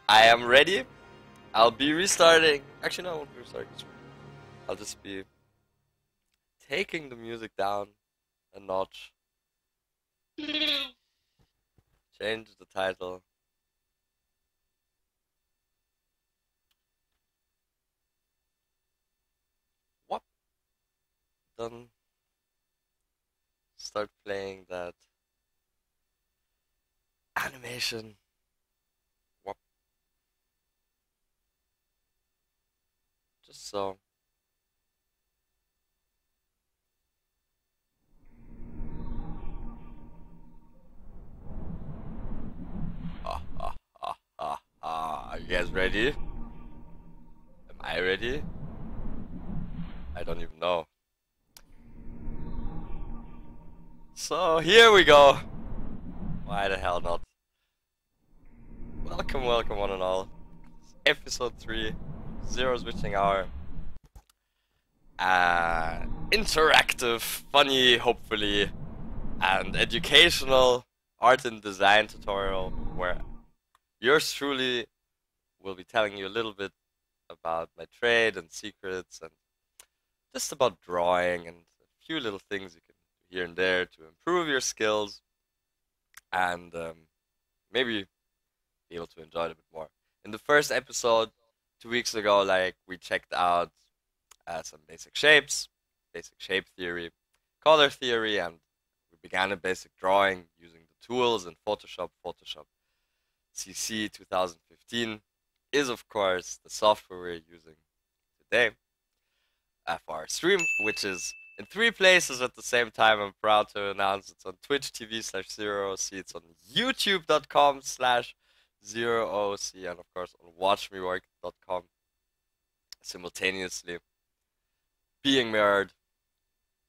I am ready. I'll be restarting. Actually, no, I won't be restarting. I'll just be taking the music down a notch. Change the title. What? Then start playing that animation. What? Just so. Are you guys ready? Am I ready? I don't even know. So here we go. Why the hell not? Welcome, welcome one and all. Episode 3, Zero Switching Hour. Interactive, funny, hopefully, and educational art and design tutorial where yours truly will be telling you a little bit about my trade and secrets and just about drawing and a few little things you can do here and there to improve your skills and maybe be able to enjoy it a bit more. In the first episode, 2 weeks ago, like we checked out some basic shapes, basic shape theory, color theory, and we began a basic drawing using the tools in Photoshop. Photoshop CC 2015 is, of course, the software we're using today for our stream, which is in 3 places at the same time. I'm proud to announce it's on Twitch TV/ZeroOoC, it's on YouTube.com/ZeroOoC, and of course on WatchMeWork.com simultaneously being mirrored.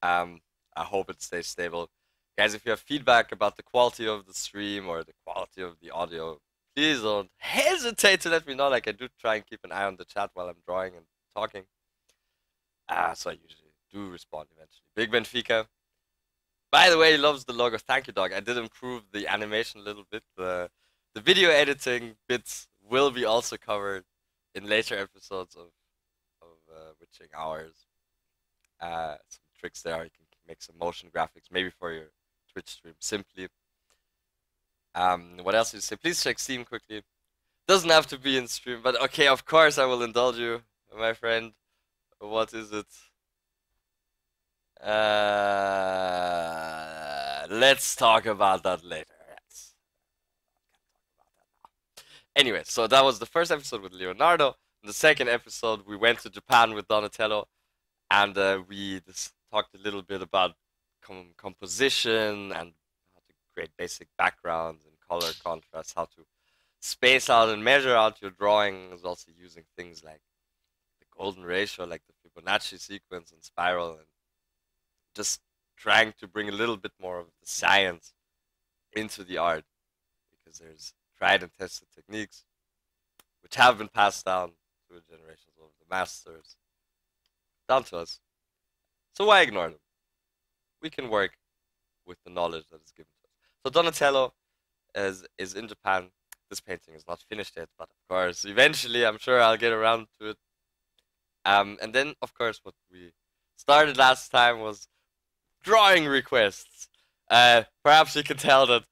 I hope it stays stable. Guys, if you have feedback about the quality of the stream or the quality of the audio, please don't hesitate to let me know. Like, I do try and keep an eye on the chat while I'm drawing and talking. So I usually do respond eventually. Big Benfica. By the way, he loves the logo. Thank you, dog. I did improve the animation a little bit. The video editing bits will be also covered in later episodes of Witching Hours. Some tricks there. You can make some motion graphics, maybe for your Twitch stream, simply. What else did you say? Please check Steam quickly. Doesn't have to be in stream, but okay, of course I will indulge you, my friend. What is it? Let's talk about that later. Yes. Can't talk about that now. Anyway, so that was the first episode with Leonardo. In the second episode, we went to Japan with Donatello, and we just talked a little bit about composition and how to create basic backgrounds and color contrast, how to space out and measure out your drawings, also using things like the golden ratio, like the Fibonacci sequence and spiral, and just trying to bring a little bit more of the science into the art, because there's tried and tested techniques which have been passed down through generations of the masters down to us. So why ignore them? We can work with the knowledge that is given to us. So Donatello is in Japan. This painting is not finished yet, but of course, eventually, I'm sure I'll get around to it. And then, of course, what we started last time was drawing requests. Perhaps you can tell that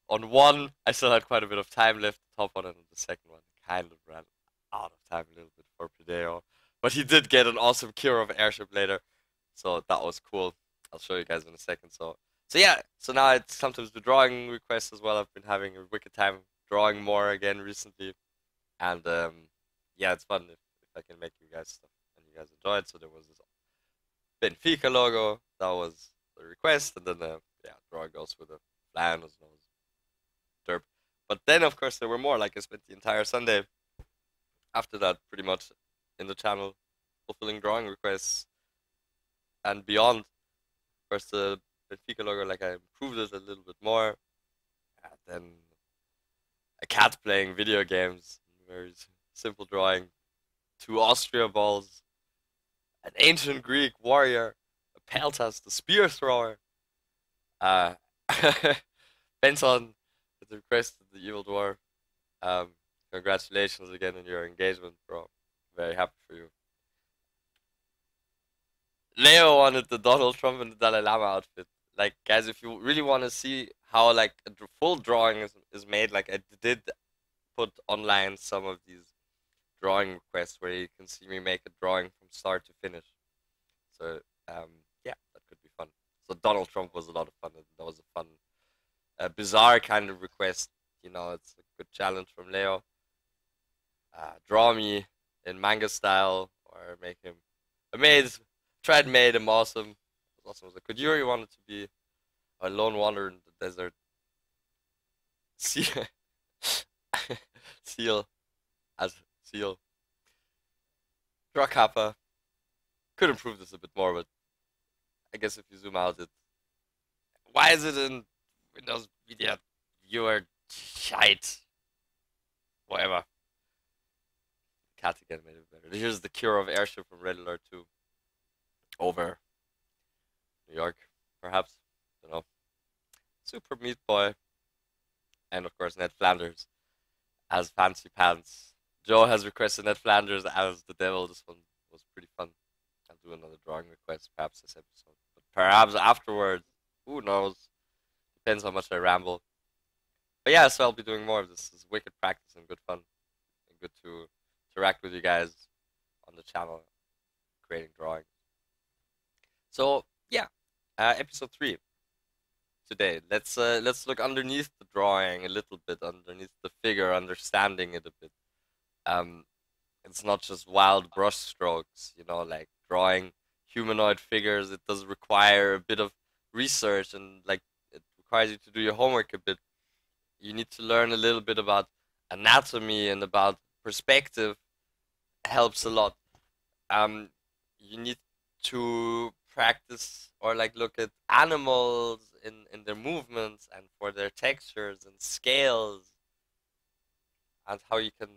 on one, I still had quite a bit of time left, the top one, and the second one kind of ran out of time a little bit for Pideo. But he did get an awesome cure of airship later, so that was cool. I'll show you guys in a second. So yeah, so now it's sometimes the drawing requests as well. I've been having a wicked time drawing more again recently, and yeah, it's fun if I can make you guys stuff and you guys enjoy it. So there was this Benfica logo that was the request, and then yeah, drawing goes with a flan as well as derp. But then of course there were more. Like I spent the entire Sunday after that pretty much in the channel fulfilling drawing requests and beyond. Of course the Benfica logo, like I improved it a little bit more. And then a cat playing video games, very simple drawing. 2 Austria balls, an ancient Greek warrior, a Peltas, the spear thrower, Benton with the request of the evil dwarf, Congratulations again on your engagement, bro. Very happy for you. Leo wanted the Donald Trump and the Dalai Lama outfit. Like, guys, if you really want to see how like a full drawing is made, like I did put online some of these drawing requests where you can see me make a drawing from start to finish. So, yeah, that could be fun. So Donald Trump was a lot of fun. That was a fun, bizarre kind of request. You know, it's a good challenge from Leo. Draw me in manga style or make him. I made him awesome. It was awesome. Could Yuri wanted to be a lone wanderer in the desert. Seal, seal as seal. Draw Kappa. Could improve this a bit more, but I guess if you zoom out, it. Why is it in Windows Media Viewer shite? Whatever. Cat again made it better. Here's the cure of airship from Red Alert 2. Over New York, perhaps. Don't know. Super Meat Boy. And of course, Ned Flanders as Fancy Pants. Joe has requested Ned Flanders as the devil. This one was pretty fun. I'll do another drawing request perhaps this episode. But perhaps afterwards. Who knows? Depends how much I ramble. But yeah, so I'll be doing more of this. It's wicked practice and good fun. And good to interact with you guys on the channel, creating drawings. So yeah, episode 3 today. Let's look underneath the drawing a little bit, underneath the figure, understanding it a bit. It's not just wild brush strokes, you know, like drawing humanoid figures. It does require a bit of research and like it requires you to do your homework a bit. You need to learn a little bit about anatomy and about perspective. Helps a lot. Um, you need to practice or like look at animals in their movements and for their textures and scales and how you can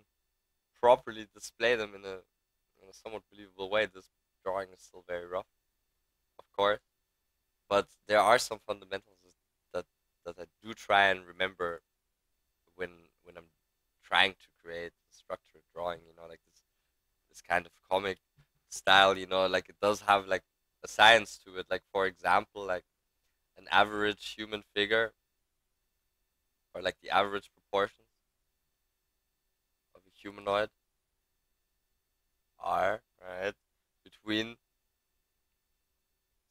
properly display them in a somewhat believable way. This drawing is still very rough, of course, but there are some fundamentals that that I do try and remember when I'm trying to create a structured drawing. You know, like this kind of comic style. You know, like it does have like a science to it. Like for example, like an average human figure or like the average proportions of a humanoid are right between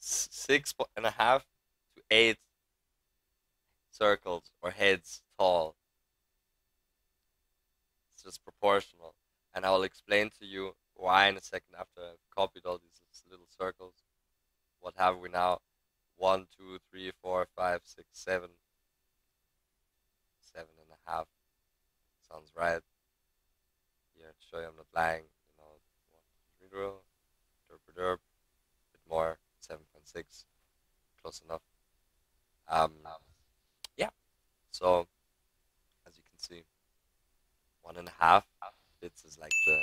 6.5 to 8 circles or heads tall. It's just proportional, and I will explain to you why in a second after I've copied all these little circles. What have we now? 1, 2, 3, 4, 5, 6, 7. 7.5. Sounds right. Here to show you I'm not lying. You know, 1, 2, 3, derp, derp, bit more. 7.6. Close enough. Yeah. So as you can see, 1.5 bits is like the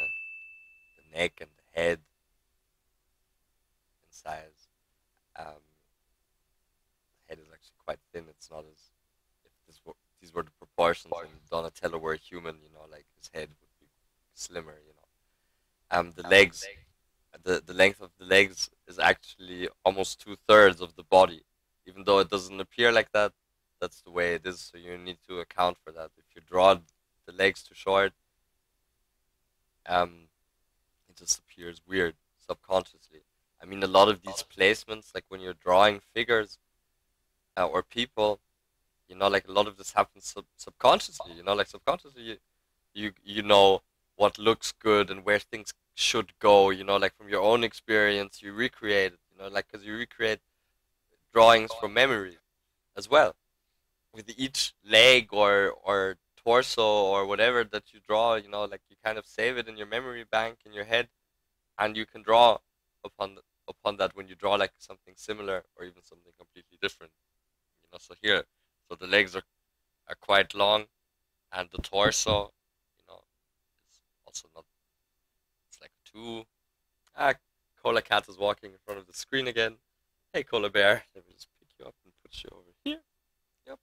neck and the head in size. The head is actually quite thin. It's not as if these were the proportions and Donatello were a human. You know, like his head would be slimmer. You know, the legs, the length of the legs is actually almost 2/3 of the body, even though it doesn't appear like that. That's the way it is. So you need to account for that. If you draw the legs too short, it just appears weird subconsciously. I mean, a lot of these placements, like when you're drawing figures or people, you know, like a lot of this happens subconsciously. You know, like subconsciously, you know what looks good and where things should go. You know, like from your own experience, you recreate it. You know, like because you recreate drawings from memory as well. With each leg or torso or whatever that you draw, you know, like you kind of save it in your memory bank in your head, and you can draw upon that when you draw like something similar or even something completely different. You know, so here, so the legs are quite long, and the torso, you know, is also not. It's like two. Ah, Cola Cat is walking in front of the screen again. Hey, Cola Bear, let me just pick you up and put you over here. Yep,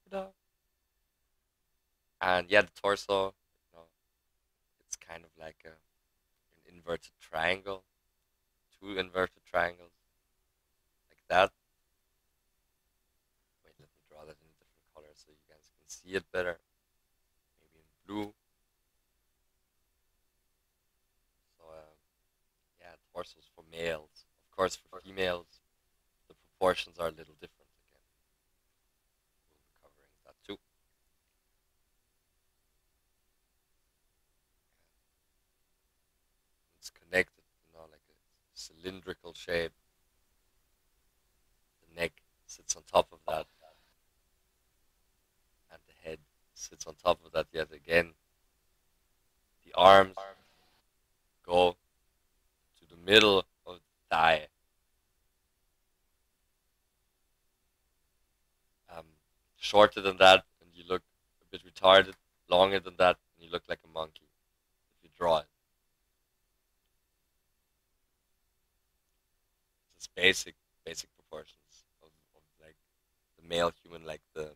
and yeah, the torso, you know, kind of like an inverted triangle, two inverted triangles, like that. Wait, let me draw that in a different color so you guys can see it better. Maybe in blue. So, yeah, torsos for males. Of course, for females, the proportions are a little different again. We'll be covering that too. It's connected, like a cylindrical shape. The neck sits on top of that, and the head sits on top of that yet again. The arms go to the middle of the thigh. Um, Shorter than that, and you look a bit retarded. Longer than that, and you look like a monkey if you draw it. Just basic proportions of like the male human, like the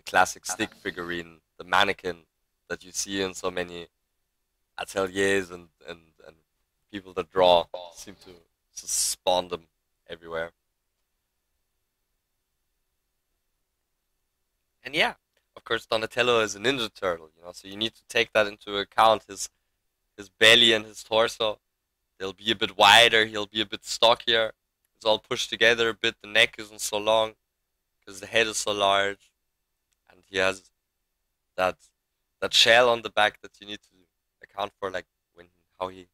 classic stick figurine, the mannequin that you see in so many ateliers and people that draw seem to just spawn them everywhere. And yeah, of course, Donatello is a Ninja Turtle, so you need to take that into account. His belly and his torso, they'll be a bit wider. He'll be a bit stockier. It's all pushed together a bit. The neck isn't so long because the head is so large, and he has that that shell on the back that you need to account for, like when how he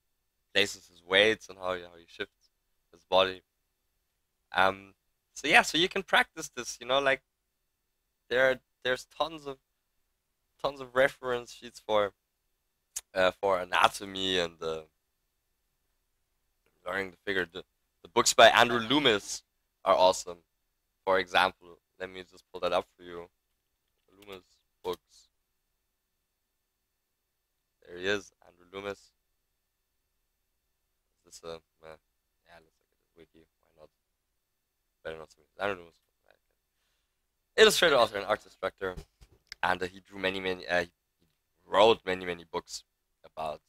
places his weights and how he shifts his body. Um, so yeah, so you can practice this. Like there's tons of reference sheets for anatomy and learning the figure. The books by Andrew Loomis are awesome. For example, let me just pull that up for you. Loomis books. There he is, Andrew Loomis. Is this yeah, let's look at his wiki. Why not? Better not to me. Andrew Loomis, illustrator, author, and art instructor, and he drew many. He wrote many books about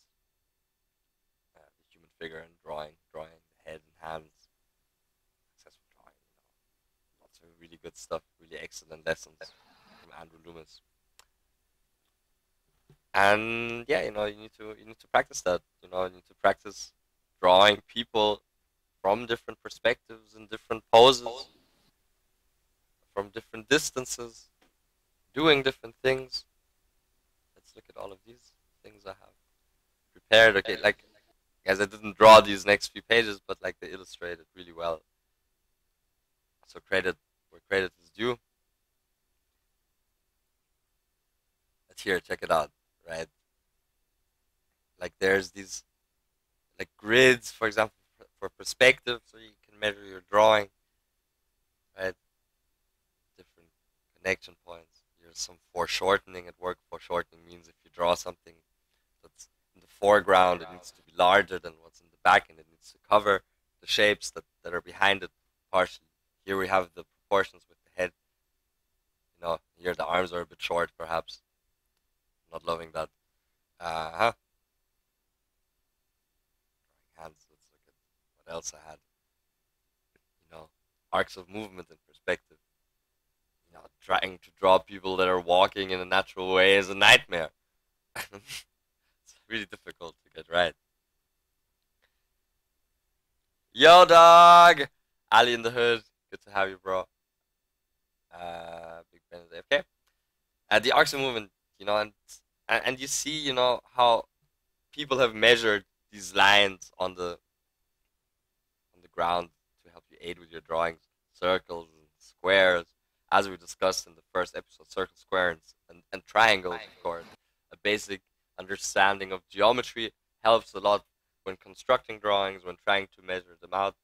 the human figure and drawing the head and hands, successful drawing. Lots of really good stuff, really excellent lessons from Andrew Loomis. And yeah, you need to practice that. You need to practice drawing people from different perspectives and different poses, from different distances, doing different things. Let's look at all of these things I have prepared. Okay, like guys, I didn't draw these next few pages, but like they illustrate it really well. So credit where credit is due. But here, check it out, right? Like there's these like grids, for example, for perspective, so you can measure your drawing, right? Different connection points. There's some foreshortening at work. Foreshortening means if you draw something that's in the foreground, it needs to be larger than what's in the back, and it needs to cover the shapes that are behind it partially. Here we have the proportions with the head. Here the arms are a bit short, perhaps. Not loving that. Drawing hands. Let's look at what else I had. Arcs of movement and perspective. Trying to draw people that are walking in a natural way is a nightmare. It's really difficult to get right. Yo, dog! Ali in the hood. Good to have you, bro. Big Ben is AFK. The arcs of movement, and you see, how people have measured these lines on the ground to help you aid with your drawings, circles and squares, as we discussed in the first episode, circle, square, and triangles, of course. A basic understanding of geometry helps a lot when constructing drawings, when trying to measure them out,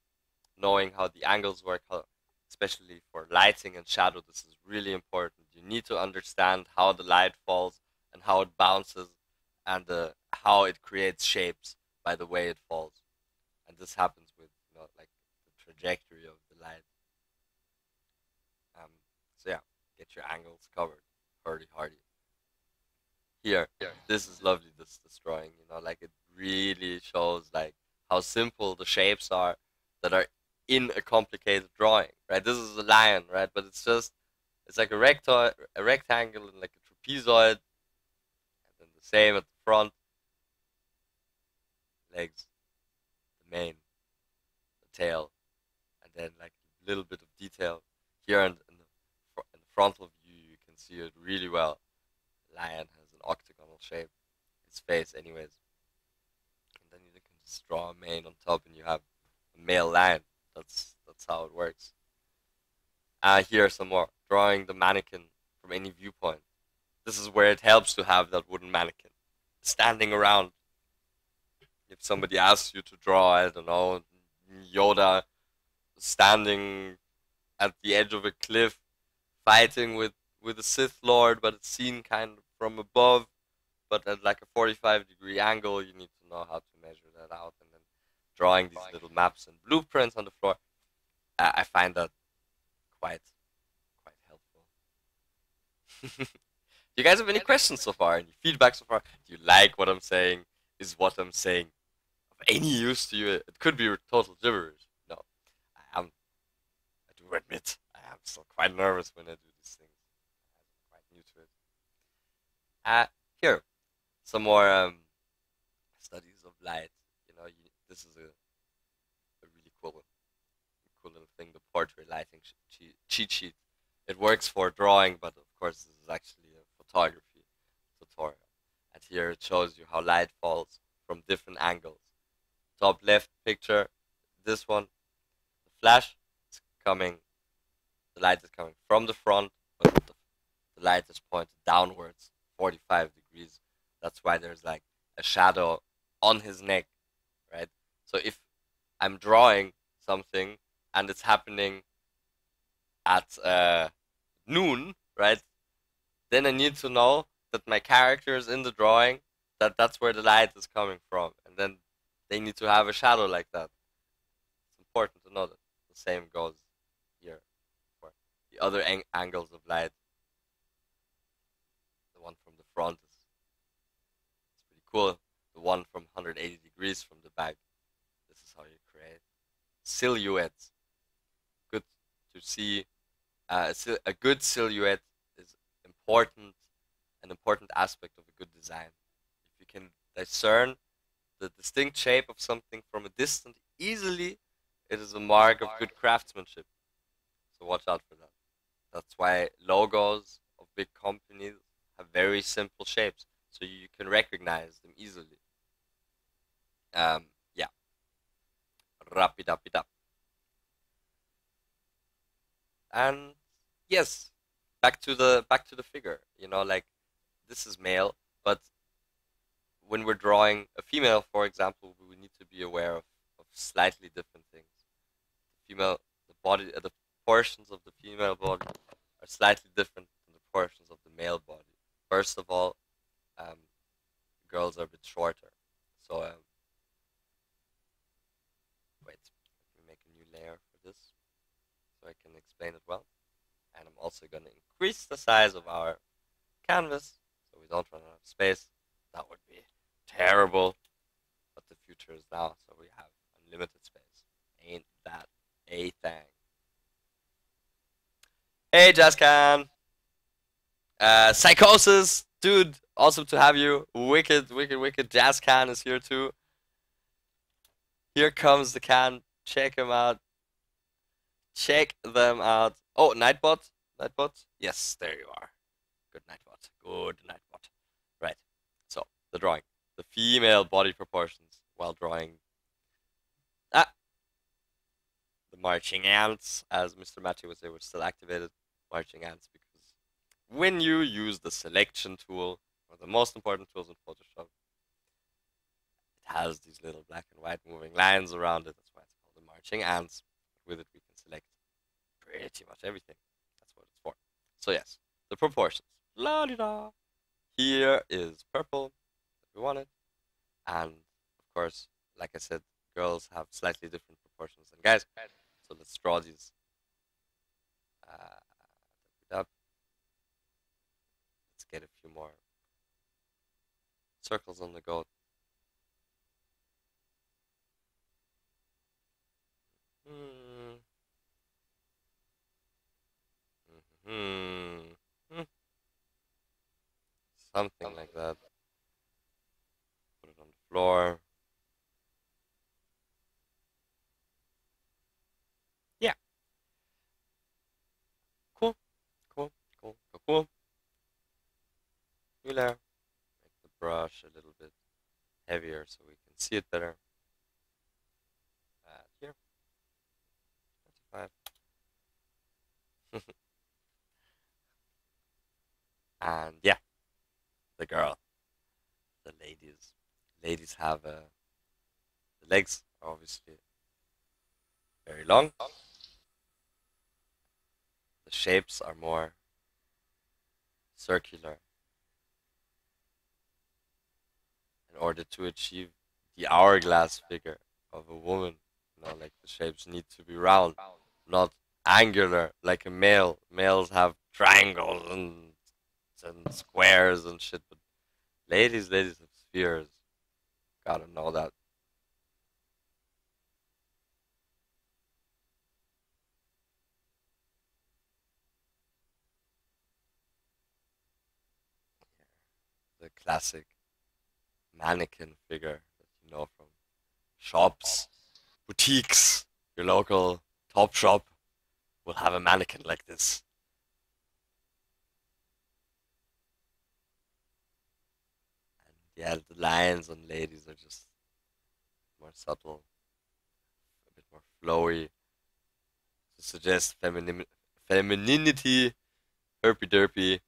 knowing how the angles work, especially for lighting and shadow. This is really important. You need to understand how the light falls and how it bounces and how it creates shapes by the way it falls. And this happens with like the trajectory of the light. So yeah, get your angles covered, hardy. Here, this is lovely. This drawing, like it really shows like how simple the shapes are that are in a complicated drawing, right? This is a lion, right? But it's like a rectangle and like a trapezoid, and then the same at the front, legs, the mane, the tail, and then like a little bit of detail here in the frontal view. You can see it really well. Lion has an octagonal shape, its face, anyways. And then you can just draw a mane on top, and you have a male lion. That's how it works. Here are some more. Drawing the mannequin from any viewpoint. This is where it helps to have that wooden mannequin standing around. If somebody asks you to draw, I don't know, Yoda standing at the edge of a cliff fighting with a Sith Lord, but it's seen kind of from above, but at like a 45-degree angle. You need to know how to measure that out, and then drawing these little maps and blueprints on the floor. I find that quite helpful. Do you guys have any questions so far? Any feedback so far? Do you like what I'm saying? Is what I'm saying of any use to you? It could be total gibberish. No, I am. I do admit I am still quite nervous when I do these things. I'm quite new to it. Here, some more studies of light. This is a really cool little thing. The portrait lighting cheat sheet. It works for drawing, but of course this is actually a photography tutorial. And here it shows you how light falls from different angles. Top left picture, this one, the flash is coming. The light is coming from the front, but the light is pointed downwards, 45 degrees. That's why there's like a shadow on his neck, right? So if I'm drawing something and it's happening at noon, right? Then I need to know that my character is in the drawing, that's where the light is coming from, and then they need to have a shadow like that. It's important to know that. The same goes here for the other angles of light. The one from the front is pretty cool. The one from 180 degrees from the back. This is how you create silhouettes. Good to see. A good silhouette is an important aspect of a good design. If you can discern the distinct shape of something from a distance easily, it is a mark of good craftsmanship. So watch out for that. That's why logos of big companies have very simple shapes, so you can recognize them easily. Yeah. Wrap it up. And yes, back to the figure. Like this is male, but when we're drawing a female, for example, we need to be aware of slightly different things. The portions of the female body are slightly different than the portions of the male body. First of all, um, girls are a bit shorter. So wait, let me make a new layer for this so I can explain it well. And I'm also going to increase the size of our canvas so we don't run out of space. That would be terrible, but the future is now, so we have unlimited space. Ain't that a thing? Hey, Jazzcan! Psychosis! Dude, awesome to have you. Wicked Jazzcan is here too. Here comes the can. Check him out. Check them out. Oh, Nightbot? Yes, there you are. Good Nightbot. Right. So, the drawing. The female body proportions while drawing the marching ants, as Mr. Matthew would say, were still activated. Marching ants, because when you use the selection tool, one of the most important tools in Photoshop, it has these little black and white moving lines around it. That's why it's called the marching ants. With it, we can select pretty much everything. That's what it's for. So yes, the proportions. La-di-da. Here is purple, if we want it. And, of course, like I said, girls have slightly different proportions than guys. So let's draw these. Let's get a few more circles on the goat. Hmm. Hmm. Hmm. Something like that. Put it on the floor. Yeah. Cool. Cool. Cool. Cool. Cool. You there. Make the brush a little bit heavier so we can see it better. Here. 25. And yeah, the girl, the ladies. Ladies have the legs are obviously very long. The shapes are more circular in order to achieve the hourglass figure of a woman. Like the shapes need to be round, not angular like a male. Males have triangles and squares and shit, but ladies have spheres. Gotta know that. The classic mannequin figure that you know from shops, boutiques, your local top shop will have a mannequin like this. And yeah, the lines on ladies are just more subtle, a bit more flowy, to suggest femininity, herpy derpy.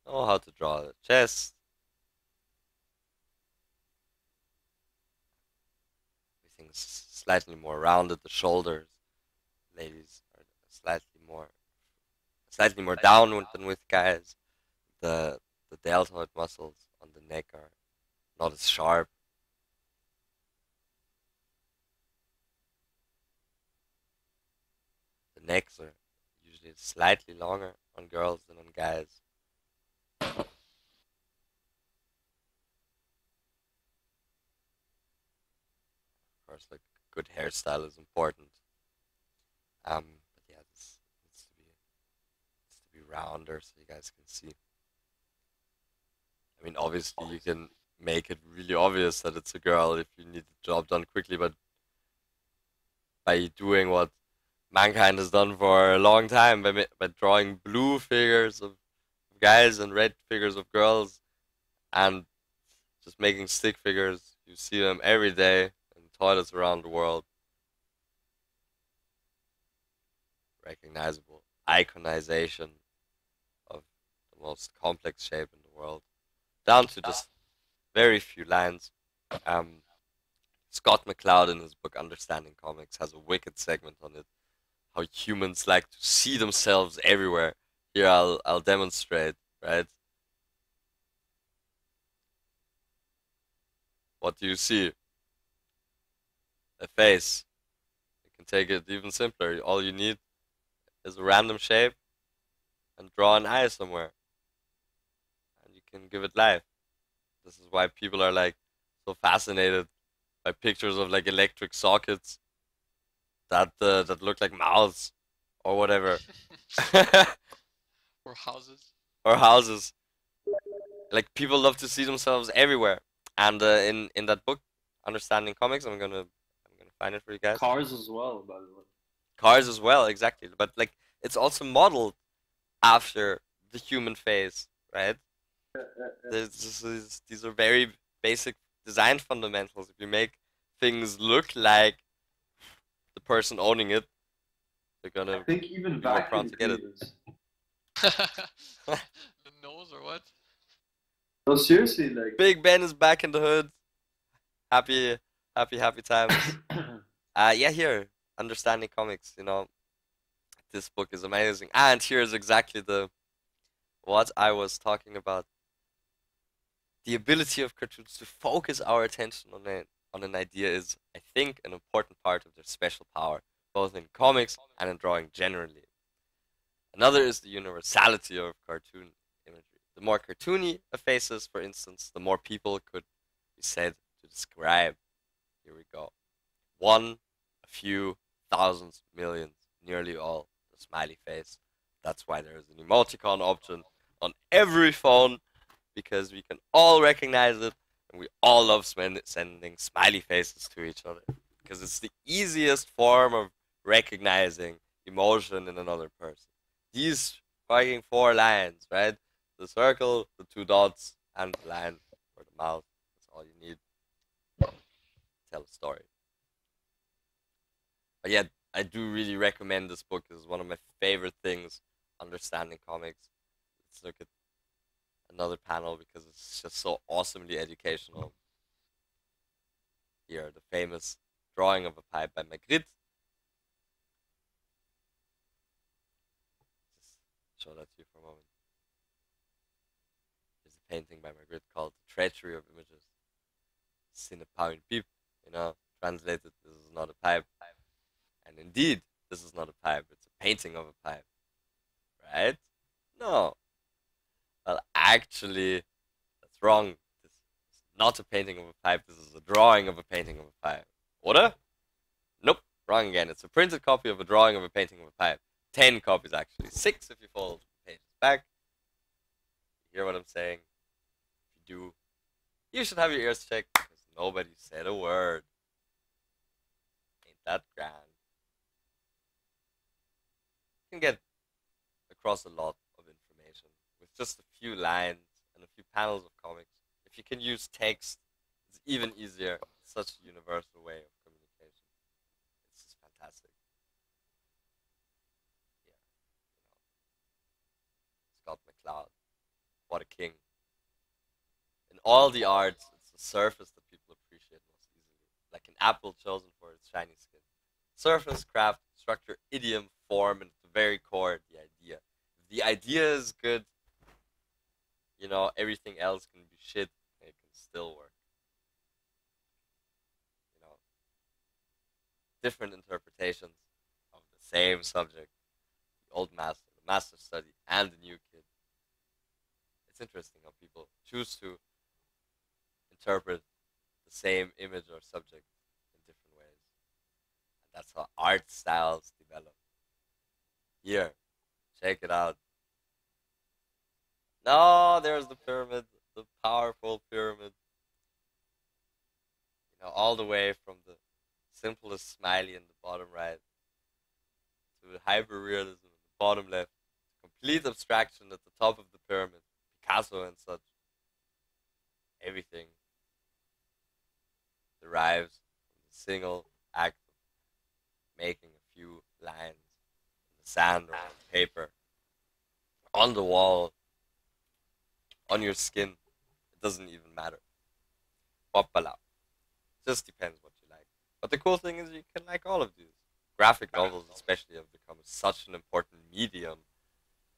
Know how to draw the chest. Everything's slightly more rounded. The shoulders, ladies are slightly more downward than with guys. The deltoid muscles on the neck are not as sharp. The necks are usually slightly longer on girls than on guys. Of course, like good hairstyle is important. But yeah, this needs to be rounder so you guys can see. I mean, obviously you can make it really obvious that it's a girl if you need the job done quickly, but by doing what mankind has done for a long time by drawing blue figures of guys and red figures of girls and just making stick figures. You see them every day in toilets around the world. Recognizable iconization of the most complex shape in the world, down to just very few lines. Um, Scott McCloud in his book Understanding Comics has a wicked segment on it. How humans like to see themselves everywhere. Here I'll demonstrate, right? What do you see? A face. You can take it even simpler. All you need is a random shape and draw an eye somewhere. And you can give it life. This is why people are like so fascinated by pictures of like electric sockets that look like mouths or whatever. Or houses. Or houses. Like people love to see themselves everywhere. And in that book, Understanding Comics, I'm gonna find it for you guys. Cars as well, by the way. Cars as well, exactly. But like it's also modeled after the human face, right? These are very basic design fundamentals. If you make things look like the person owning it, they're I gonna think even be more proud vacuum to get it. cleaners. The nose or what? No, seriously, like. Big Ben is back in the hood. Happy, happy times. Yeah, here, Understanding Comics. This book is amazing, and here's exactly the what I was talking about. The ability of cartoons to focus our attention on an idea is, I think, an important part of their special power, both in comics and in drawing generally. Another is the universality of cartoon imagery. The more cartoony a face is, for instance, the more people could be said to describe. Here we go. One, a few, thousands, millions, nearly all, the smiley face. That's why there is an emoticon option on every phone, because we can all recognize it, and we all love sending smiley faces to each other, because it's the easiest form of recognizing emotion in another person. These fucking four lines, right? The circle, the two dots, and the line or the mouth. That's all you need to tell a story. But yeah, I do really recommend this book. It's one of my favorite things, understanding comics. Let's look at another panel because it's just so awesomely educational. Here, the famous drawing of a pipe by Magritte. Just show that to you for a moment. There's a painting by Magritte called The Treachery of Images. Ce n'est pas une pipe, translated, this is not a pipe. And indeed, this is not a pipe, it's a painting of a pipe. Right? No. Well, actually, that's wrong. This is not a painting of a pipe, this is a drawing of a painting of a pipe. Oder? Nope, wrong again. It's a printed copy of a drawing of a painting of a pipe. 10 copies, actually. 6 if you fold the pages back. You hear what I'm saying? If you do, you should have your ears checked because nobody said a word. Ain't that grand? You can get across a lot of information with just a few lines and a few panels of comics. If you can use text, it's even easier. It's such a universal way of communication. It's just fantastic. Yeah, Scott McCloud, what a king. In all the arts, it's the surface that people appreciate most easily, like an apple chosen for its shiny skin. Surface, craft, structure, idiom, form, and at the very core, the idea. If the idea is good, everything else can be shit and it can still work. You know, different interpretations of the same subject, the old master, the master study, and the new kid. It's interesting how people choose to interpret the same image or subject in different ways. And that's how art styles develop. Here, check it out. No, there's the pyramid, the powerful pyramid. All the way from the simplest smiley in the bottom right to the hyperrealism in the bottom left, complete abstraction at the top of the pyramid, Picasso and such. Everything derives from the single act of making a few lines in the sand or on paper, on the wall, on your skin. It doesn't even matter. Voila. Just depends what you like. But the cool thing is you can like all of these. Graphic novels especially have become such an important medium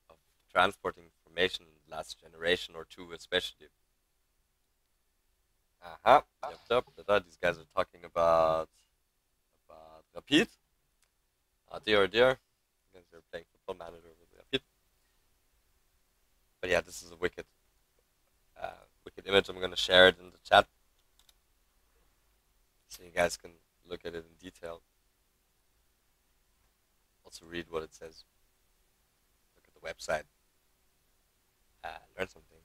of transporting information in the last generation or two especially. Yep. These guys are talking about Rapid. Dear. You guys are playing Football Manager with Rapid. But yeah, this is a wicked image. I'm going to share it in the chat so you guys can look at it in detail. Also read what it says. Look at the website. Learn something.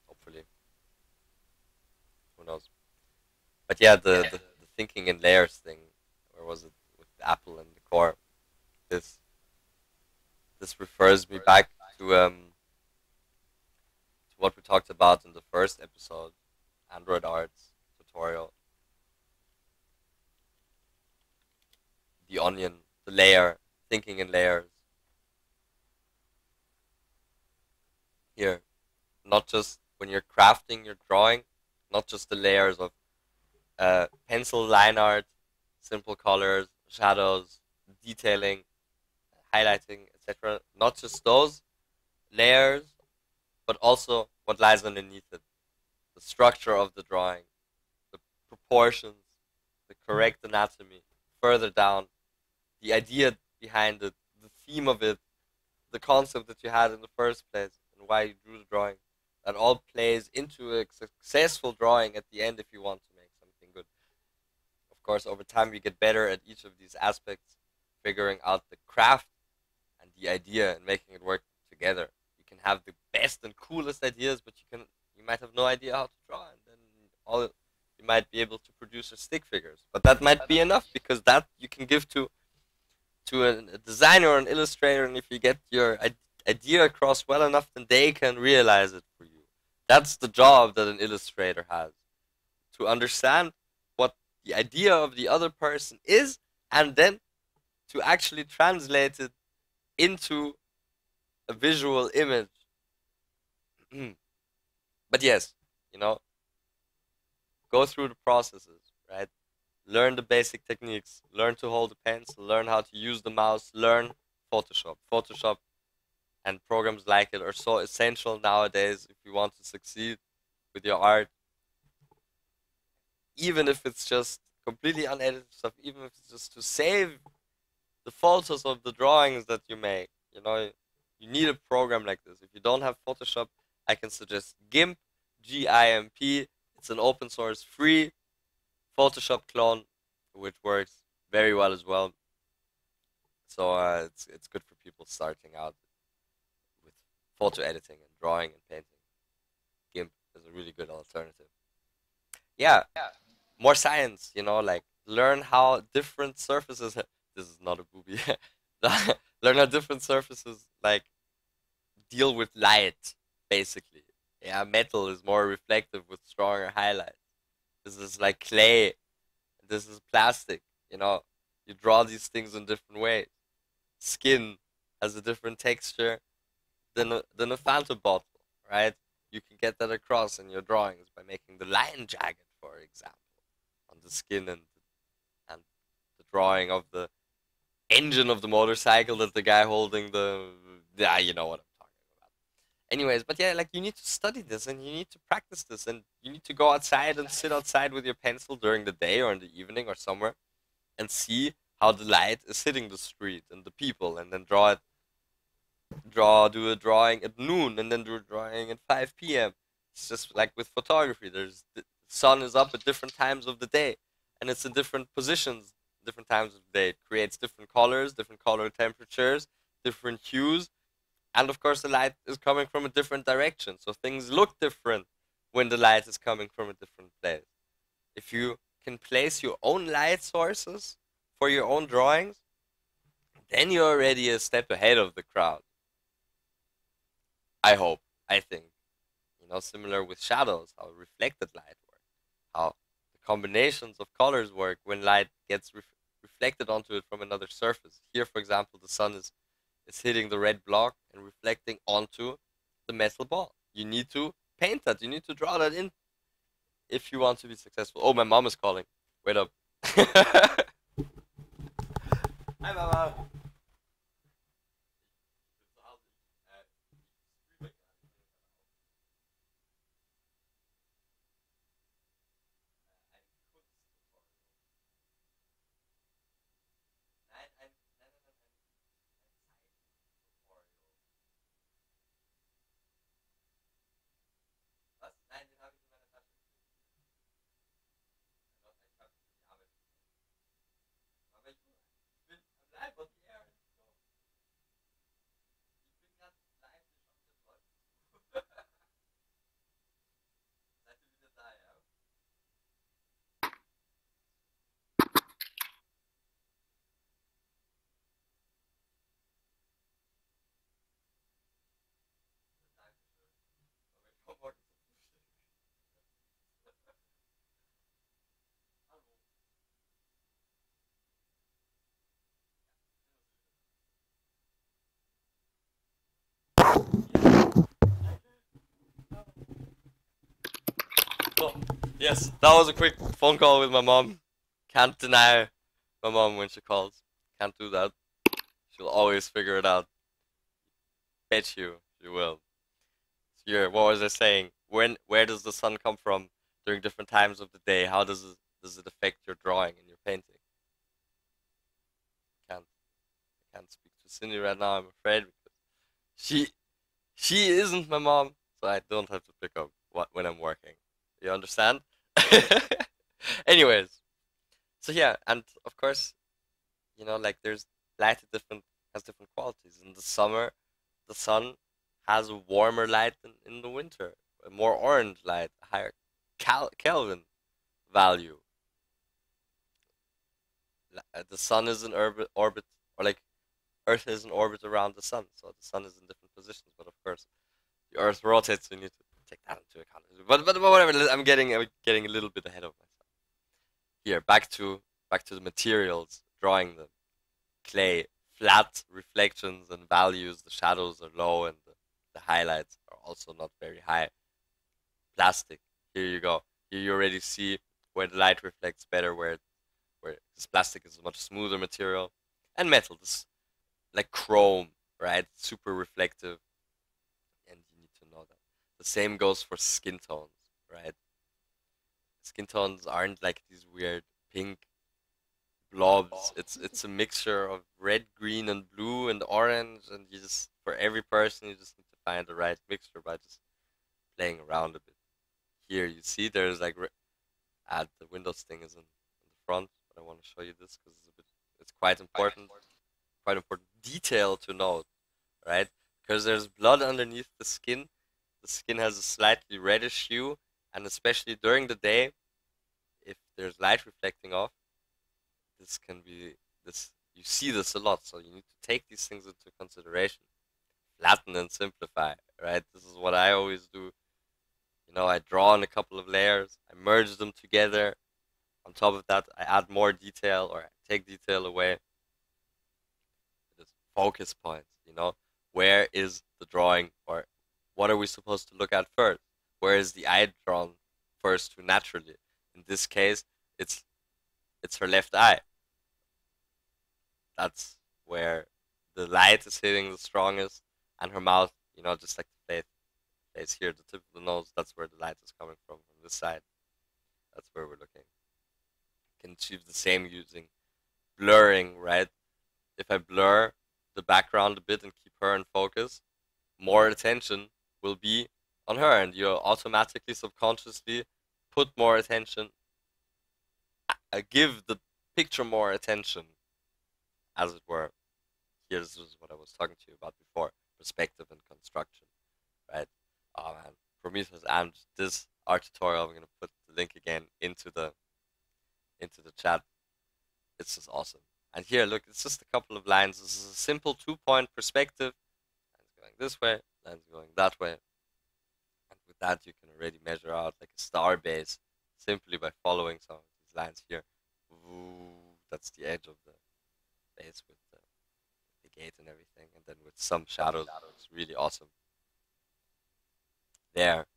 Hopefully. Who knows? But yeah, the thinking in layers thing, or was it with the apple and the core? This refers me back to what we talked about in the first episode, Android Arts tutorial. The onion, the layer, thinking in layers. Here, not just when you're crafting your drawing, not just the layers of pencil line art, simple colors, shadows, detailing, highlighting, etc. Not just those layers, but also what lies underneath it. The structure of the drawing, the proportions, the correct anatomy, further down, the idea behind it, the theme of it, the concept that you had in the first place, and why you drew the drawing. That all plays into a successful drawing at the end if you want to make something good. Of course, over time you get better at each of these aspects, figuring out the craft and the idea and making it work together. You can have the best and coolest ideas, but you might have no idea how to draw, and then all you might be able to produce are stick figures. But that might be enough because that you can give to a designer or an illustrator, and if you get your idea across well enough, then they can realize it for you. That's the job that an illustrator has, to understand what the idea of the other person is, and then to actually translate it into a visual image. But yes, go through the processes, right? Learn the basic techniques, learn to hold a pencil, learn how to use the mouse, learn Photoshop. Photoshop and programs like it are so essential nowadays if you want to succeed with your art. Even if it's just completely unedited stuff, even if it's just to save the photos of the drawings that you make, you need a program like this. If you don't have Photoshop, I can suggest GIMP, GIMP. It's an open source free Photoshop clone, which works very well as well. So it's good for people starting out with photo editing and drawing and painting. GIMP is a really good alternative. Yeah, more science, like learn how different surfaces. This is not a booby. Learn how different surfaces like deal with light, basically. Yeah, metal is more reflective with stronger highlights. This is like clay. This is plastic. You draw these things in different ways. Skin has a different texture than a Fanta bottle, right? You can get that across in your drawings by making the line jagged, for example, on the skin and the drawing of the engine of the motorcycle that the guy holding you know what I'm talking about. Anyways, but yeah, like you need to study this and you need to practice this and you need to go outside and sit outside with your pencil during the day or in the evening or somewhere and see how the light is hitting the street and the people, and then do a drawing at noon and then do a drawing at 5 p.m. It's just like with photography. The sun is up at different times of the day and it's in different positions different times of the day. It creates different colors, different color temperatures, different hues, and of course the light is coming from a different direction, so things look different when the light is coming from a different place. If you can place your own light sources for your own drawings, then you're already a step ahead of the crowd. I hope, I think. Similar with shadows, how reflected light works, how the combinations of colors work when light gets reflected onto it from another surface. Here, for example, the sun is hitting the red block and reflecting onto the metal ball. You need to paint that. You need to draw that in if you want to be successful. Oh, my mom is calling. Wait up. Hi, Mama. So, yes, that was a quick phone call with my mom. Can't deny my mom when she calls. Can't do that. She'll always figure it out. Bet you she will. So here, what was I saying? Where does the sun come from during different times of the day? How does it affect your drawing and your painting? I can't speak to Cindy right now, I'm afraid, because she isn't my mom, so I don't have to pick up when I'm working. You understand? Anyways, so yeah, and of course, like there's light has different qualities. In the summer, the sun has a warmer light than in the winter, a more orange light, a higher Kelvin value. The sun is in orbit, or like Earth is in orbit around the sun, so the sun is in different positions. But of course, the Earth rotates, so you need to take that into account. But whatever, I'm getting a little bit ahead of myself. Here, back to the materials, drawing them. Clay, flat reflections and values. The shadows are low, and the highlights are also not very high. Plastic. Here you go. Here you already see where the light reflects better, where this plastic is a much smoother material. And metal, this like chrome, right? Super reflective, and you need to know that. The same goes for skin tones, right? Skin tones aren't like these weird pink blobs. It's a mixture of red, green, and blue and orange, and you just for every person you just need to find the right mixture by just playing around a bit. Here you see there's like the Windows thing is in the front, but I want to show you this because it's quite important, quite important detail to note, right? Because there's blood underneath the skin. The skin has a slightly reddish hue, and especially during the day, if there's light reflecting off, this can be this. You see this a lot, so you need to take these things into consideration. Flatten and simplify, right? This is what I always do. I draw on a couple of layers, I merge them together. On top of that, I add more detail or I take detail away. Just focus points, where is the drawing, or what are we supposed to look at first? Where is the eye drawn first to naturally? In this case, it's her left eye. That's where the light is hitting the strongest, and her mouth, just like the face here, the tip of the nose, that's where the light is coming from this side. That's where we're looking. Can achieve the same using blurring, right? If I blur the background a bit and keep her in focus, more attention will be on her, and you'll automatically, subconsciously put more attention, give the picture more attention, as it were. Here's what I was talking to you about before: perspective and construction, right? Oh man, Prometheus and this art tutorial, I'm gonna put the link again into the chat. It's just awesome. And here, look, it's just a couple of lines. This is a simple 2-point perspective. Lines going this way, lines going that way. And with that, you can already measure out like a star base simply by following some of these lines here. Ooh, that's the edge of the base with the gate and everything. And then with some shadows, it's really awesome. There,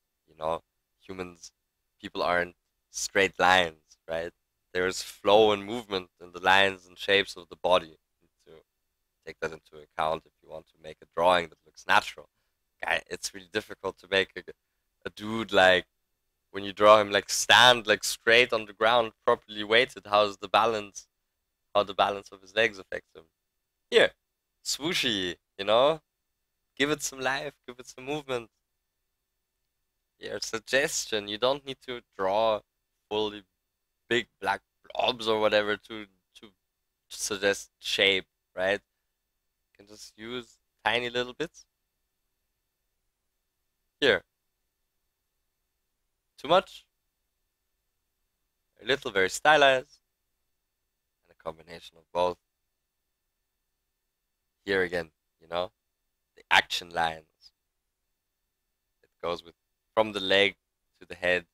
people aren't straight lines, right? There's flow and movement in the lines and shapes of the body. You need to take that into account if you want to make a drawing that looks natural. It's really difficult to make a dude like, when you draw him, like stand like straight on the ground, properly weighted. How the balance of his legs affects him. Here, swooshy, give it some life, give it some movement. Here, suggestion. You don't need to draw fully big black blobs or whatever to suggest shape, right? You can just use tiny little bits. Here. Too much? A little, very stylized. And a combination of both. Here again, the action lines. It goes from the leg to the head,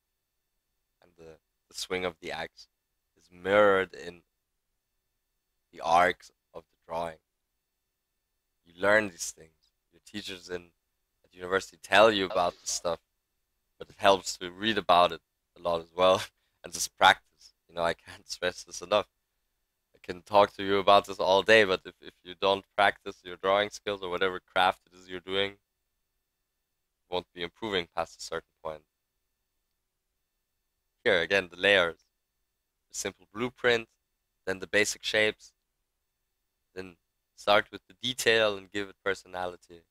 and the swing of the axe is mirrored in the arcs of the drawing. You learn these things. Your teachers at university tell you about this stuff, but it helps to read about it a lot as well and just practice. I can't stress this enough. I can talk to you about this all day, but if you don't practice your drawing skills or whatever craft it is you're doing, you won't be improving past a certain point. Here again, the layers, the simple blueprint, then the basic shapes, then Start with the detail and give it personality,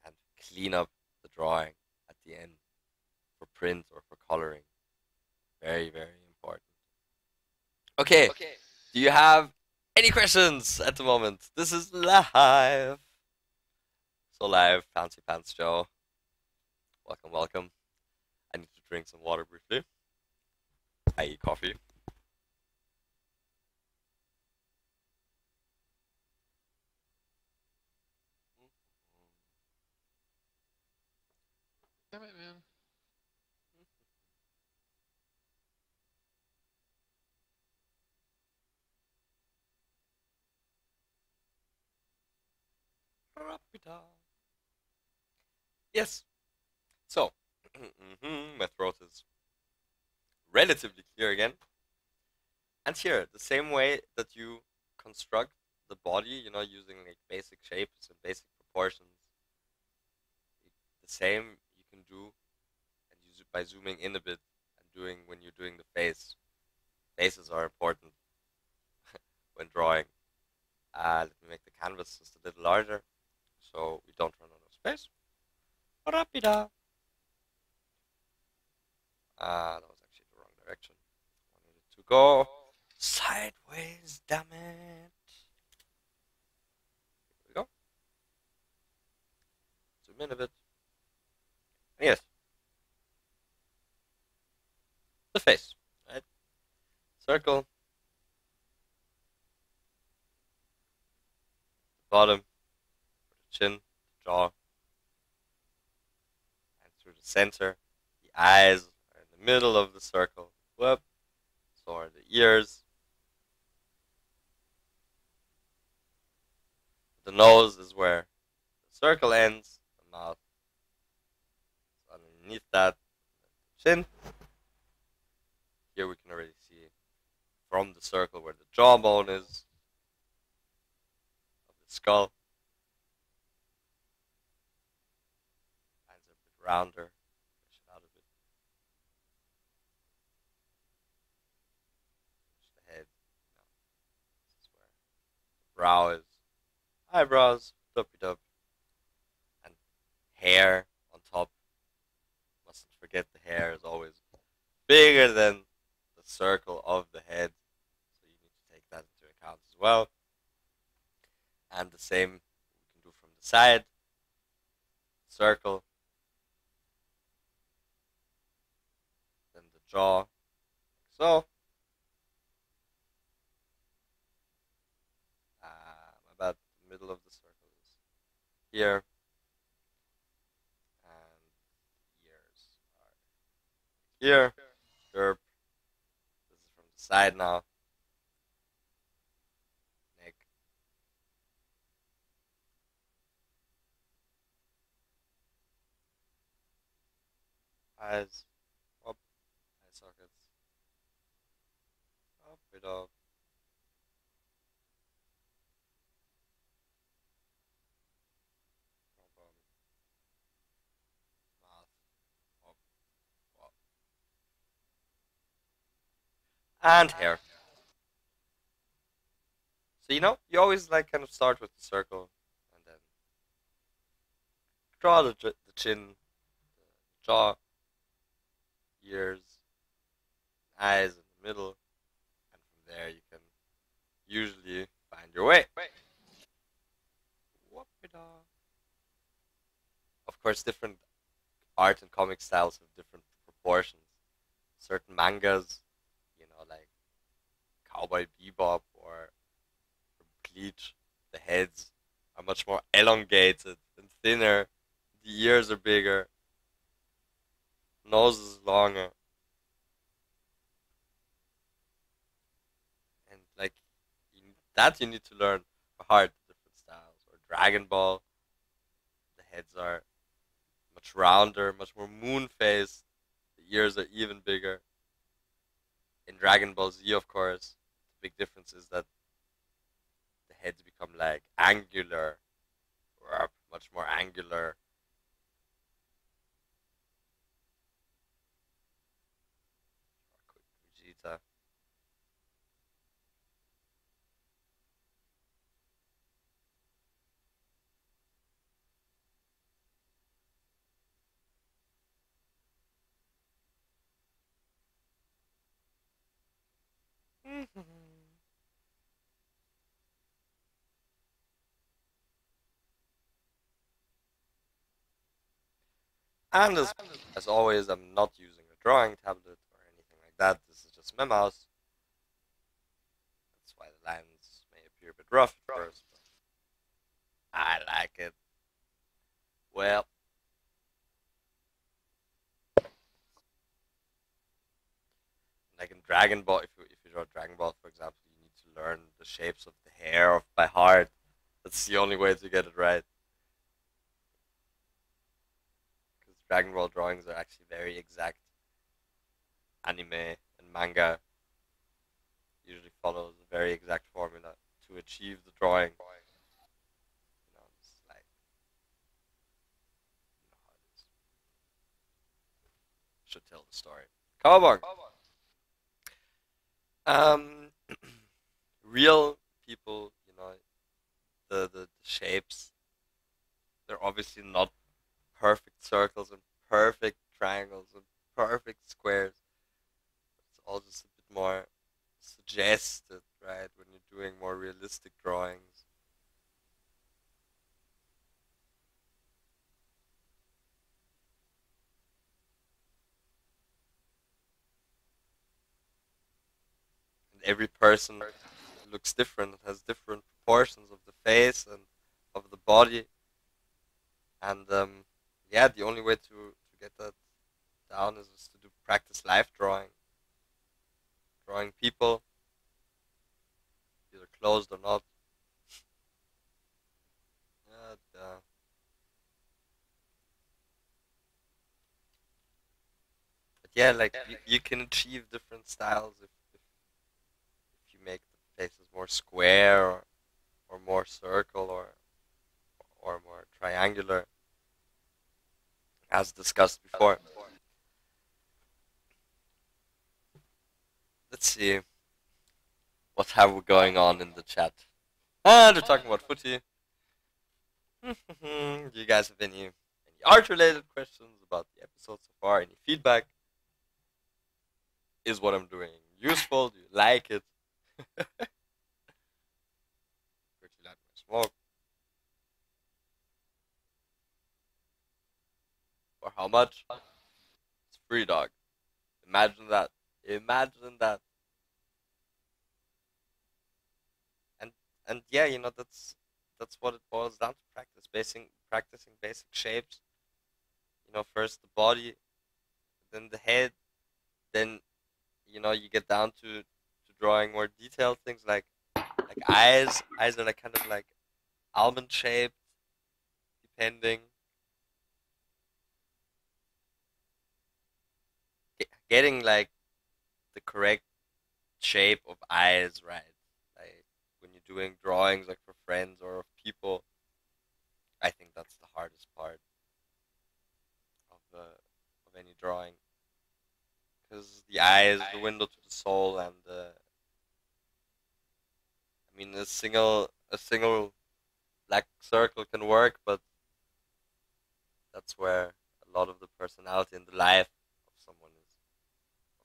and clean up the drawing at the end for print or for coloring. Very, very important. Okay, do you have any questions at the moment? This is live. So live, Fancy Pants Joe. Welcome, welcome. I need to drink some water briefly. I eat coffee. Damn it, man. Yes. So, my throat is relatively clear again. And here, the same way that you construct the body, using like basic shapes and basic proportions, the same you can do and use it by zooming in a bit and doing when you're doing the face. Faces are important when drawing. Let me make the canvas just a little larger so we don't run out of space. Rapida. That was actually the wrong direction. I wanted it to go sideways, damn it. Here we go. Zoom in a bit. Yes. The face, right? Circle. The bottom. For the chin, the jaw. And through the center. The eyes are in the middle of the circle. Whoop. So are the ears. The nose is where the circle ends. The mouth is underneath that. The chin. Here we can already see from the circle where the jawbone is of the skull. Eyes are a bit rounder. Push it out a bit. Push the head. This is where the brow is. Eyebrows, duppy dub. And hair on top. Mustn't forget the hair is always bigger than the circle of the head. So you need to take that into account as well. And the same we can do from the side. Circle. Then the jaw. Like so. My bad. The middle of the circle is here. And the ears are here. Derp. This is from the side now. Neck. Eyes. Up. Eye sockets. Up it up. Jawbone. Mouth. Up. Up. And hair. So you always like kind of start with the circle and then draw the chin, the jaw, ears, eyes in the middle, and from there you can usually find your way. Of course, different art and comic styles have different proportions. Certain mangas, like Cowboy Bebop or Bleach, the heads are much more elongated and thinner. The ears are bigger. Nose is longer. And like you need to learn by heart different styles. Or Dragon Ball, the heads are much rounder, much more moon faced. The ears are even bigger. In Dragon Ball Z, of course, the big difference is that the heads become like angular, or much more angular. Quick Vegeta. And as always, I'm not using a drawing tablet or anything like that. This is just my mouse. That's why the lines may appear a bit rough at first, but I like it. Well, like in Dragon Ball, if you draw Dragon Ball, for example, you need to learn the shapes of the hair by heart. That's the only way to get it right. Because Dragon Ball drawings are actually very exact. Anime and manga usually follows a very exact formula to achieve the drawing. It's like how it is. Should tell the story. Cowabunga. Um, real people, the shapes. They're obviously not perfect circles and perfect triangles and perfect squares. It's all just a bit more suggested, right? When you're doing more realistic drawings. And every person looks different, has different proportions of the face and of the body. And yeah, the only way to get that down is just to do practice live drawing people, either closed or not. And, but yeah, like you can achieve different styles if you make the faces more square or more circle or more triangular, as discussed before. Let's see what have we going on in the chat. Ah, they're talking about footy. Do you guys have any art-related questions about the episode so far? Any feedback? Is what I'm doing useful? Do you like it? Quickly light my smoke. For how much? It's free, dog. Imagine that. Imagine that. And and yeah, that's what it boils down to: practicing basic shapes. First the body, then the head, then you get down to drawing more detailed things like eyes. Eyes are like kind of like almond shaped, depending. Getting like the correct shape of eyes right, like when you're doing drawings like for friends or of people. I think that's the hardest part of any drawing, because the eye is the window to the soul, and I mean a single black circle can work, but that's where a lot of the personality and the life of someone is.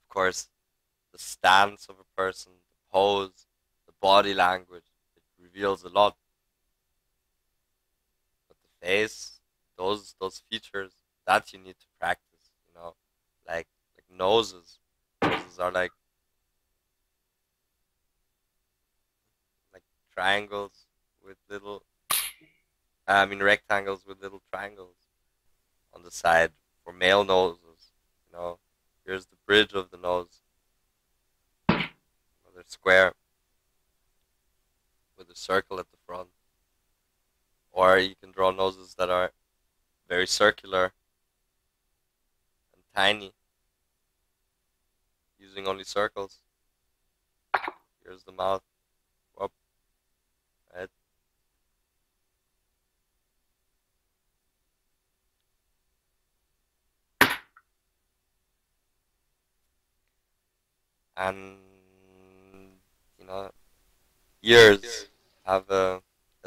Of course, the stance of a person, the pose, the body language, it reveals a lot. But the face, those features, that you need to practice, like noses. Noses are like triangles with little, I mean rectangles with little triangles on the side for male noses. Here's the bridge of the nose. They're square with a circle at the front. Or you can draw noses that are very circular and tiny, using only circles. Here's the mouth. Whoop. Right. And ears have a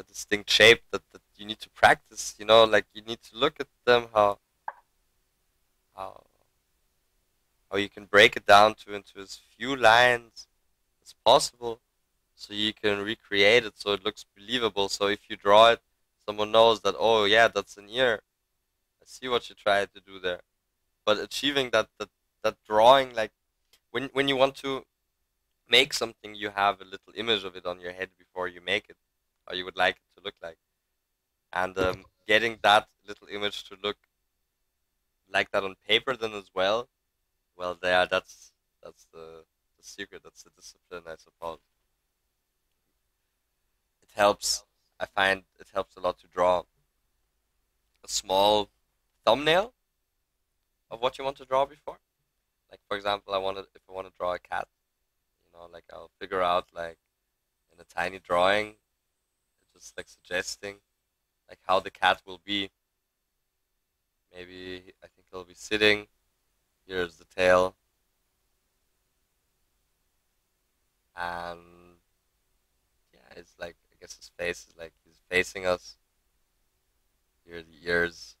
distinct shape that you need to practice. Like you need to look at them, how you can break it down into as few lines as possible, so you can recreate it so it looks believable. So if you draw it, someone knows that, oh yeah, that's an ear. I see what you tried to do there. But achieving that drawing, like when you want to make something, you have a little image of it on your head before you make it, how you would like it to look like, and getting that little image to look like that on paper then as well. Well, there, that's the secret. That's the discipline, I suppose. It helps. I find it helps a lot to draw a small thumbnail of what you want to draw before. Like for example, if I want to draw a cat, like I'll figure out like in a tiny drawing, just like suggesting like how the cat will be. Maybe I think he'll be sitting. Here's the tail, and yeah, it's like I guess his face is like he's facing us. Here are the ears.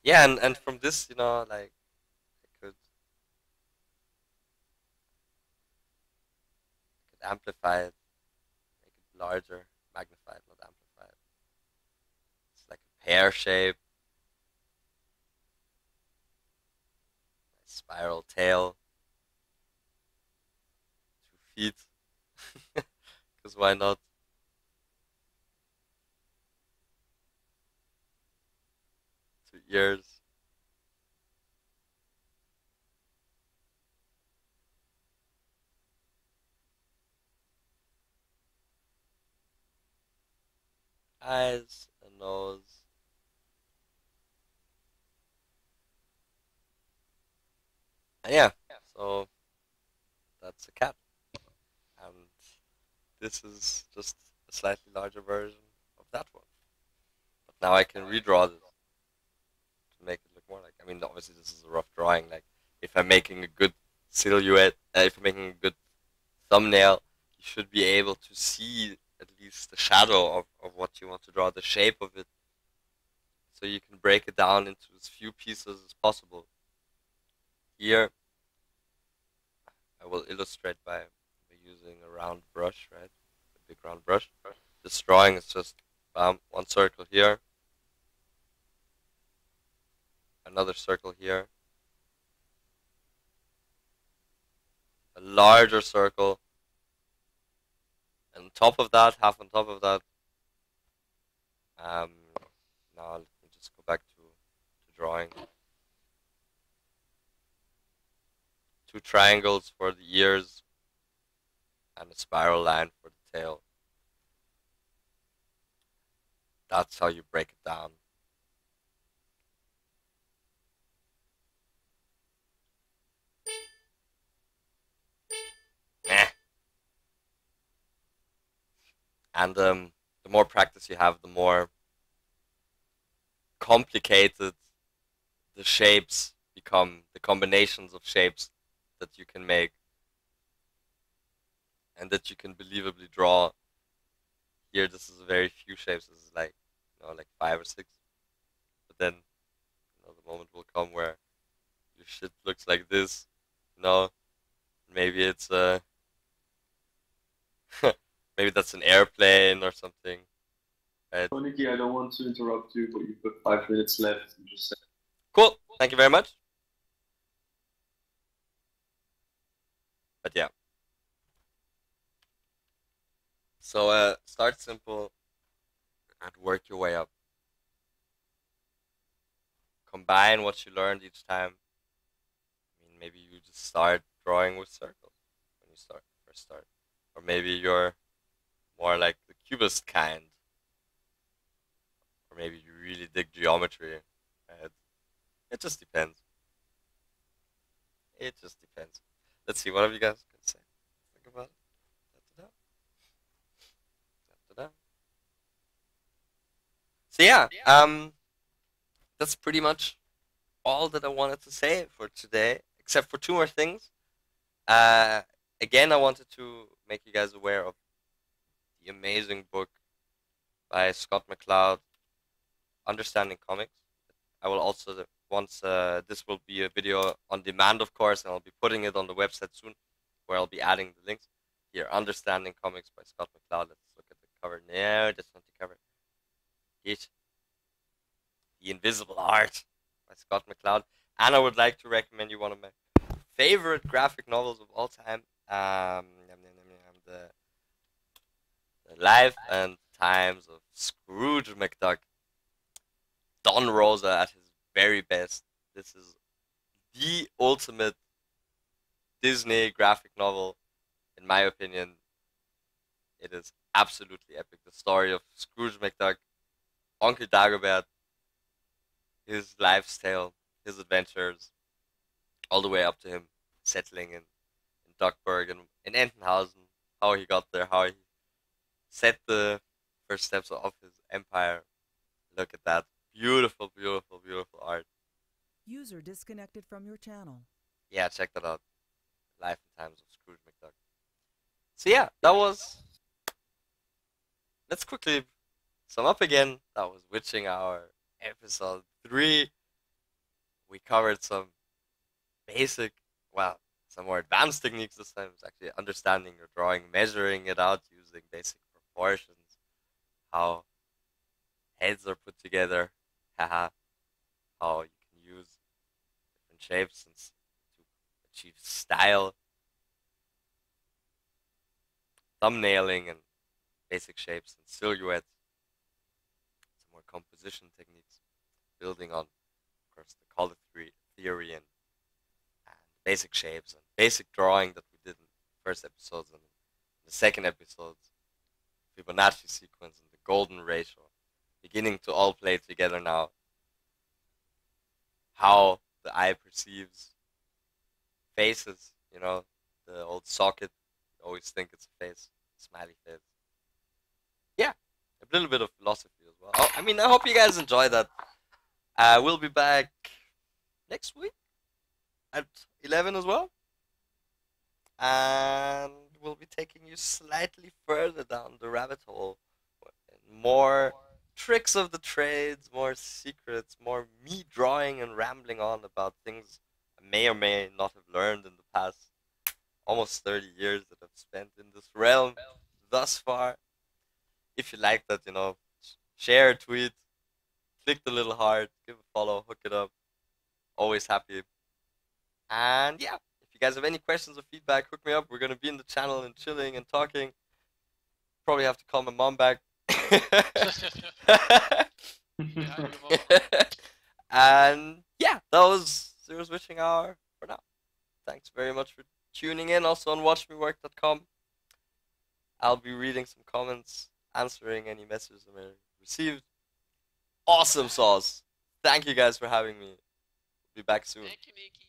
Yeah, and from this, like I could amplify it, make it larger, magnify it, not amplify it. It's like a pear shape, nice spiral tail, 2 feet, because why not? 2 ears. Eyes, a nose. And yeah, so that's a cat. And this is just a slightly larger version of that one. But now I can redraw this to make it look more like. I mean, obviously this is a rough drawing. Like if I'm making a good silhouette, if I'm making a good thumbnail, you should be able to see at least the shadow of what you want to draw, the shape of it, so you can break it down into as few pieces as possible. Here, I will illustrate by using a round brush, right? A big round brush. This drawing is just one circle here, another circle here, a larger circle, and on top of that, half on top of that. Um, Now let me just go back to drawing. 2 triangles for the ears and a spiral line for the tail. That's how you break it down. Eh. And the more practice you have, the more complicated the shapes become, the combinations of shapes that you can make and that you can believably draw. Here, this is very few shapes. This is like, like 5 or 6. But then, the moment will come where your shit looks like this. Maybe it's maybe that's an airplane or something. Right? So, Nikki, I don't want to interrupt you, but you've got 5 minutes left. You just said. Cool. Thank you very much. But yeah. So start simple and work your way up. Combine what you learned each time. I mean, maybe you just start drawing with circles when you first start. Or maybe you're more like the cubist kind. Or maybe you really dig geometry. Right? It just depends. It just depends. Let's see, what have you guys got to say? Think about it. Da-da-da. Da-da-da. So yeah, that's pretty much all that I wanted to say for today, except for 2 more things. Uh, Again, I wanted to make you guys aware of the amazing book by Scott McCloud, Understanding Comics. I will also once this will be a video on demand, of course, and I'll be putting it on the website soon, where I'll be adding the links. Here, Understanding Comics by Scott McCloud. Let's look at the cover. No, that's not the cover. It. The Invisible Art by Scott McCloud. And I would like to recommend you one of my favorite graphic novels of all time. The Life and Times of Scrooge McDuck. Don Rosa at his very best. This is the ultimate Disney graphic novel, in my opinion. It is absolutely epic. The story of Scrooge McDuck, Uncle Dagobert, his life's tale, his adventures, all the way up to him settling in Duckburg and in Entenhausen, how he got there, how he set the first steps of his empire. Look at that. Beautiful, beautiful, beautiful art. User disconnected from your channel. Yeah, check that out. Life and Times of Scrooge McDuck. So yeah, that was... Let's quickly sum up again. That was Witching Hour episode 3. We covered some basic, well, some more advanced techniques this time. It's actually understanding your drawing, measuring it out using basic proportions, how heads are put together, haha, how you can use different shapes to achieve style, thumbnailing and basic shapes and silhouettes, some more composition techniques, building on, of course, the color theory and basic shapes and basic drawing that we did in the first episodes and the second episodes, Fibonacci sequence and the golden ratio, beginning to all play together now. How the eye perceives faces, you know, the old socket, you always think it's a face, smiley face. Yeah, a little bit of philosophy as well. Oh, I mean, I hope you guys enjoy that. We'll be back next week at 11 as well. And we'll be taking you slightly further down the rabbit hole. More tricks of the trades, more secrets, more me drawing and rambling on about things I may or may not have learned in the past almost 30 years that I've spent in this realm thus far. If you like that, you know, share, tweet, click the little heart, give a follow, hook it up. Always happy. And yeah, if you guys have any questions or feedback, hook me up. We're going to be in the channel and chilling and talking. Probably have to call my mom back. And yeah, that was Zero's Witching Hour for now. Thanks very much for tuning in. Also on watchmework.com. I'll be reading some comments, answering any messages I may have received. Awesome sauce. Thank you guys for having me. Be back soon. Thank you, Nikki.